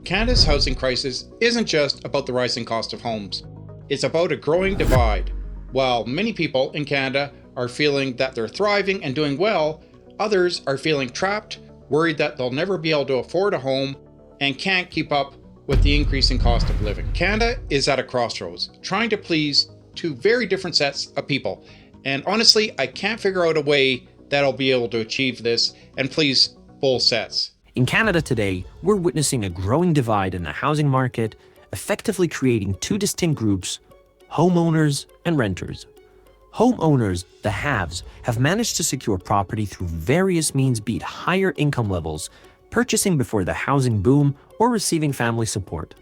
Canada's housing crisis isn't just about the rising cost of homes. It's about a growing divide. While many people in Canada are feeling that they're thriving and doing well, others are feeling trapped, worried that they'll never be able to afford a home, and can't keep up with the increasing cost of living. Canada is at a crossroads, trying to please two very different sets of people. And honestly, I can't figure out a way that'll be able to achieve this and please both sets. In Canada today, we're witnessing a growing divide in the housing market, effectively creating two distinct groups: homeowners and renters. Homeowners, the haves, have managed to secure property through various means, be it higher income levels, purchasing before the housing boom, or receiving family support.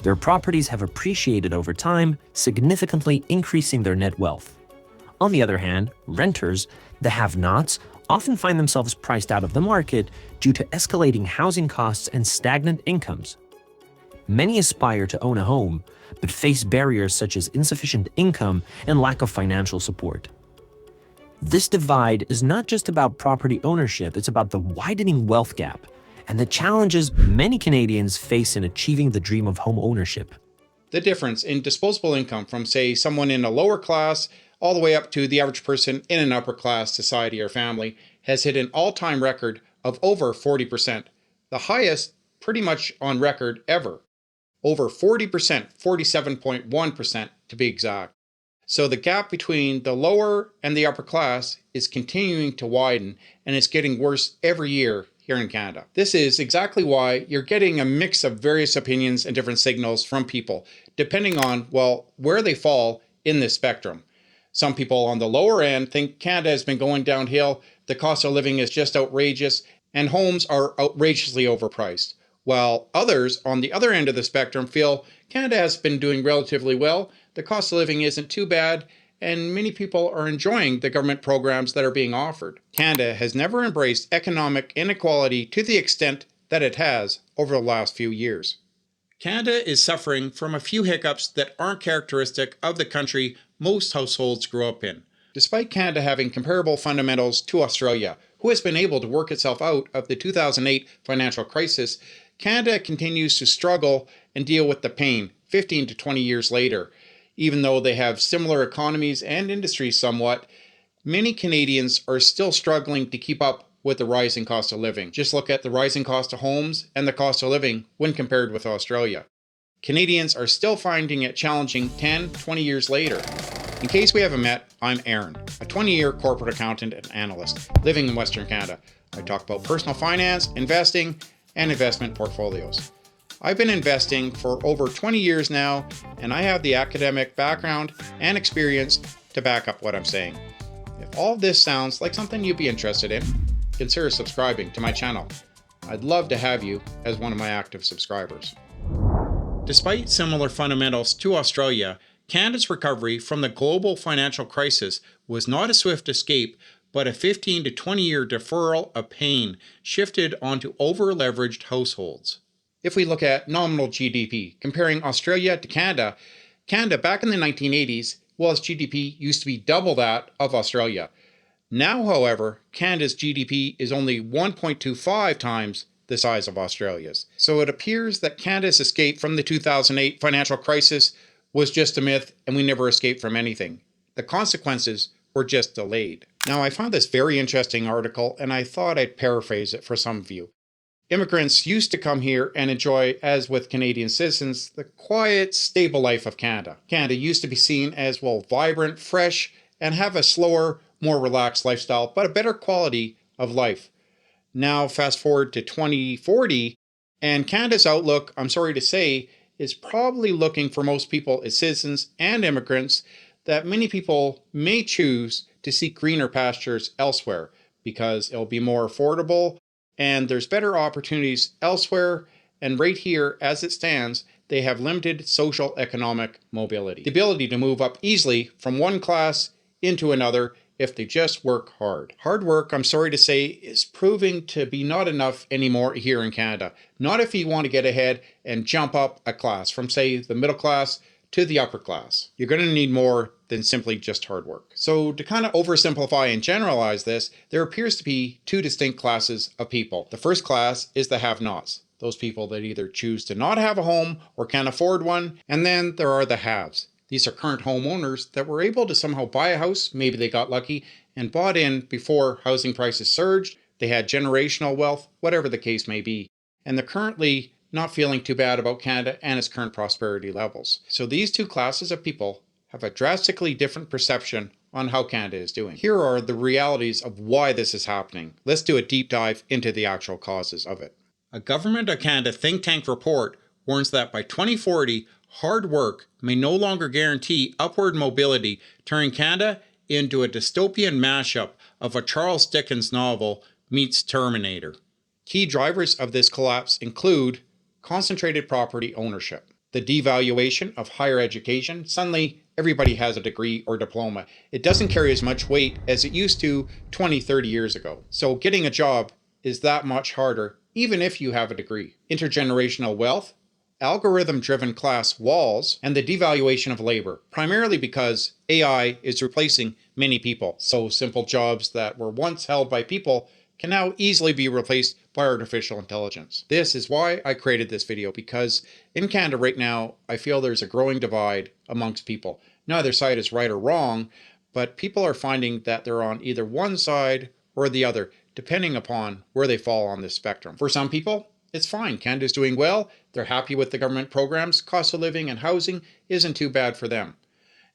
Their properties have appreciated over time, significantly increasing their net wealth. On the other hand, renters, the have-nots, often find themselves priced out of the market due to escalating housing costs and stagnant incomes. Many aspire to own a home, but face barriers such as insufficient income and lack of financial support. This divide is not just about property ownership, it's about the widening wealth gap and the challenges many Canadians face in achieving the dream of home ownership. The difference in disposable income from, say, someone in a lower class all the way up to the average person in an upper class society or family has hit an all-time record of over 40%, the highest pretty much on record ever. Over 40%, 47.1% to be exact. So the gap between the lower and the upper class is continuing to widen, and it's getting worse every year here in Canada. This is exactly why you're getting a mix of various opinions and different signals from people, depending on, well, where they fall in this spectrum. Some people on the lower end think Canada has been going downhill, the cost of living is just outrageous, and homes are outrageously overpriced. While others on the other end of the spectrum feel Canada has been doing relatively well, the cost of living isn't too bad, and many people are enjoying the government programs that are being offered. Canada has never embraced economic inequality to the extent that it has over the last few years. Canada is suffering from a few hiccups that aren't characteristic of the country most households grow up in. Despite Canada having comparable fundamentals to Australia, who has been able to work itself out of the 2008 financial crisis, Canada continues to struggle and deal with the pain 15 to 20 years later. Even though they have similar economies and industries somewhat, many Canadians are still struggling to keep up with the rising cost of living. Just look at the rising cost of homes and the cost of living when compared with Australia. Canadians are still finding it challenging 10, 20 years later. In case we haven't met, I'm Aaron, a 20-year corporate accountant and analyst living in Western Canada. I talk about personal finance, investing, and investment portfolios. I've been investing for over 20 years now, and I have the academic background and experience to back up what I'm saying. If all of this sounds like something you'd be interested in, consider subscribing to my channel. I'd love to have you as one of my active subscribers. Despite similar fundamentals to Australia, Canada's recovery from the global financial crisis was not a swift escape, but a 15 to 20 year deferral of pain shifted onto over-leveraged households. If we look at nominal GDP, comparing Australia to Canada, Canada back in the 1980s, well, its GDP used to be double that of Australia. Now, however, Canada's GDP is only 1.25 times the size of Australia's. So it appears that Canada's escape from the 2008 financial crisis was just a myth, and we never escaped from anything. The consequences were just delayed. Now, I found this very interesting article, and I thought I'd paraphrase it for some of you. Immigrants used to come here and enjoy, as with Canadian citizens, the quiet, stable life of Canada. Canada used to be seen as, well, vibrant, fresh, and have a slower, more relaxed lifestyle, but a better quality of life. Now, fast forward to 2040, and Canada's outlook, I'm sorry to say, is probably looking for most people as citizens and immigrants that many people may choose to seek greener pastures elsewhere because it'll be more affordable and there's better opportunities elsewhere, and right here, as it stands, they have limited social economic mobility. The ability to move up easily from one class into another if they just work hard. Hard work, I'm sorry to say, is proving to be not enough anymore here in Canada. Not if you want to get ahead and jump up a class from, say, the middle class to the upper class. You're going to need more than simply just hard work. So to kind of oversimplify and generalize this, there appears to be two distinct classes of people. The first class is the have-nots. those people that either choose to not have a home or can't afford one. And then there are the haves. These are current homeowners that were able to somehow buy a house, maybe they got lucky, and bought in before housing prices surged. They had generational wealth, whatever the case may be. And they're currently not feeling too bad about Canada and its current prosperity levels. So these two classes of people have a drastically different perception on how Canada is doing. Here are the realities of why this is happening. Let's do a deep dive into the actual causes of it. A Government of Canada think tank report warns that by 2040, hard work may no longer guarantee upward mobility, turning Canada into a dystopian mashup of a Charles Dickens novel meets Terminator. Key drivers of this collapse include concentrated property ownership, the devaluation of higher education. Suddenly, everybody has a degree or diploma. It doesn't carry as much weight as it used to 20, 30 years ago. So getting a job is that much harder, even if you have a degree. Intergenerational wealth, algorithm-driven class walls, and the devaluation of labor, primarily because AI is replacing many people. So simple jobs that were once held by people can now easily be replaced by artificial intelligence. This is why I created this video, because in Canada right now, I feel there's a growing divide amongst people. Neither side is right or wrong, but people are finding that they're on either one side or the other, depending upon where they fall on this spectrum. For some people, it's fine. Canada's doing well. They're happy with the government programs. Cost of living and housing isn't too bad for them.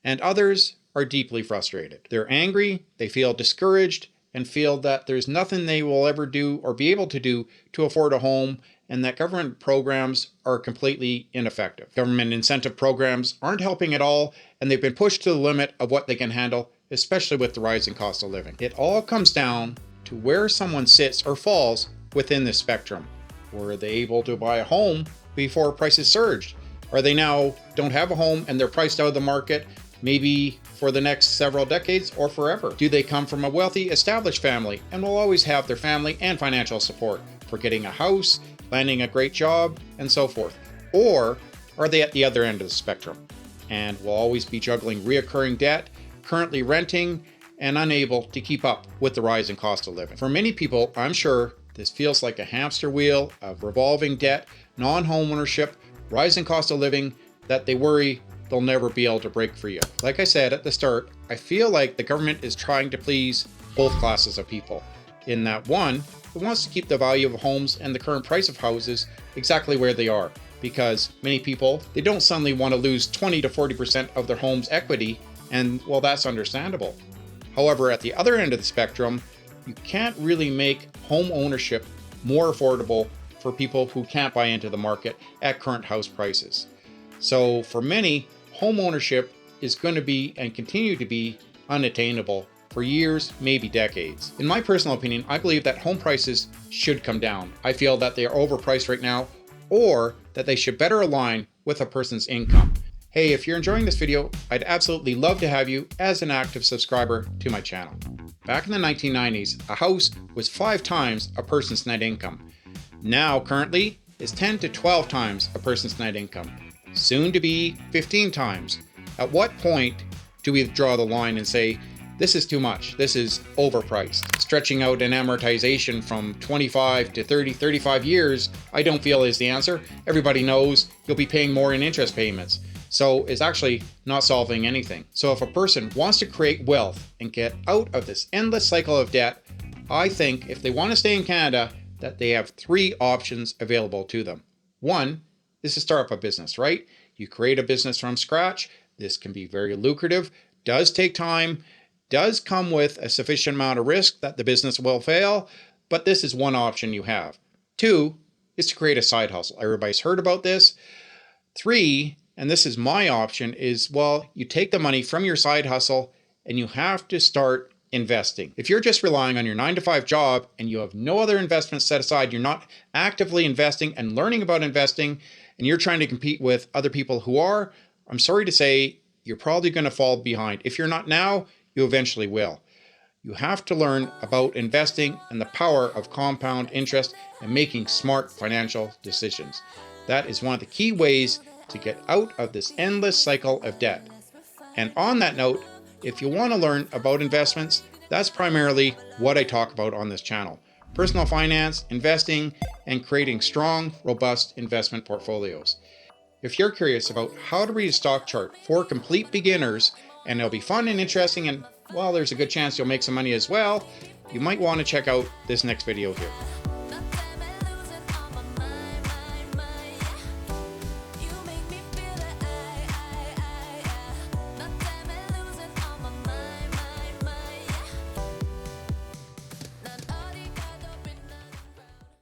And others are deeply frustrated. They're angry, they feel discouraged, and feel that there's nothing they will ever do or be able to do to afford a home, and that government programs are completely ineffective. Government incentive programs aren't helping at all, and they've been pushed to the limit of what they can handle, especially with the rising cost of living. It all comes down to where someone sits or falls within this spectrum. Were they able to buy a home before prices surged? Are they now don't have a home and they're priced out of the market, maybe for the next several decades or forever? Do they come from a wealthy, established family and will always have their family and financial support for getting a house, landing a great job, and so forth? Or are they at the other end of the spectrum and will always be juggling reoccurring debt, currently renting, and unable to keep up with the rising cost of living? For many people, I'm sure this feels like a hamster wheel of revolving debt, non-home ownership, rising cost of living that they worry they'll never be able to break free of. Like I said at the start, I feel like the government is trying to please both classes of people. In that one, it wants to keep the value of homes and the current price of houses exactly where they are, because many people, they don't suddenly want to lose 20 to 40% of their home's equity, and well, that's understandable. However, at the other end of the spectrum, you can't really make home ownership more affordable for people who can't buy into the market at current house prices. So for many, home ownership is going to be and continue to be unattainable for years, maybe decades. In my personal opinion, I believe that home prices should come down. I feel that they are overpriced right now, or that they should better align with a person's income. Hey, if you're enjoying this video, I'd absolutely love to have you as an active subscriber to my channel. Back in the 1990s, a house was 5 times a person's net income. Now, currently, is 10 to 12 times a person's net income. Soon to be 15 times. At what point do we draw the line and say, this is too much, this is overpriced? Stretching out an amortization from 25 to 30, 35 years, I don't feel is the answer. Everybody knows you'll be paying more in interest payments. So it's actually not solving anything. So if a person wants to create wealth and get out of this endless cycle of debt, I think if they want to stay in Canada, that they have 3 options available to them. One is to start up a business, right? You create a business from scratch. This can be very lucrative, does take time, does come with a sufficient amount of risk that the business will fail, but this is one option you have. 2 is to create a side hustle. Everybody's heard about this. 3, and this is my option, is, well, you take the money from your side hustle and you have to start investing. If you're just relying on your 9-to-5 job and you have no other investments set aside, you're not actively investing and learning about investing, and you're trying to compete with other people who are, I'm sorry to say, you're probably going to fall behind. If you're not now, you eventually will. You have to learn about investing and the power of compound interest and making smart financial decisions. That is one of the key ways to get out of this endless cycle of debt. And on that note, if you want to learn about investments, that's primarily what I talk about on this channel. personal finance, investing, and creating strong, robust investment portfolios. If you're curious about how to read a stock chart for complete beginners, and it'll be fun and interesting, and well, there's a good chance you'll make some money as well, you might want to check out this next video here.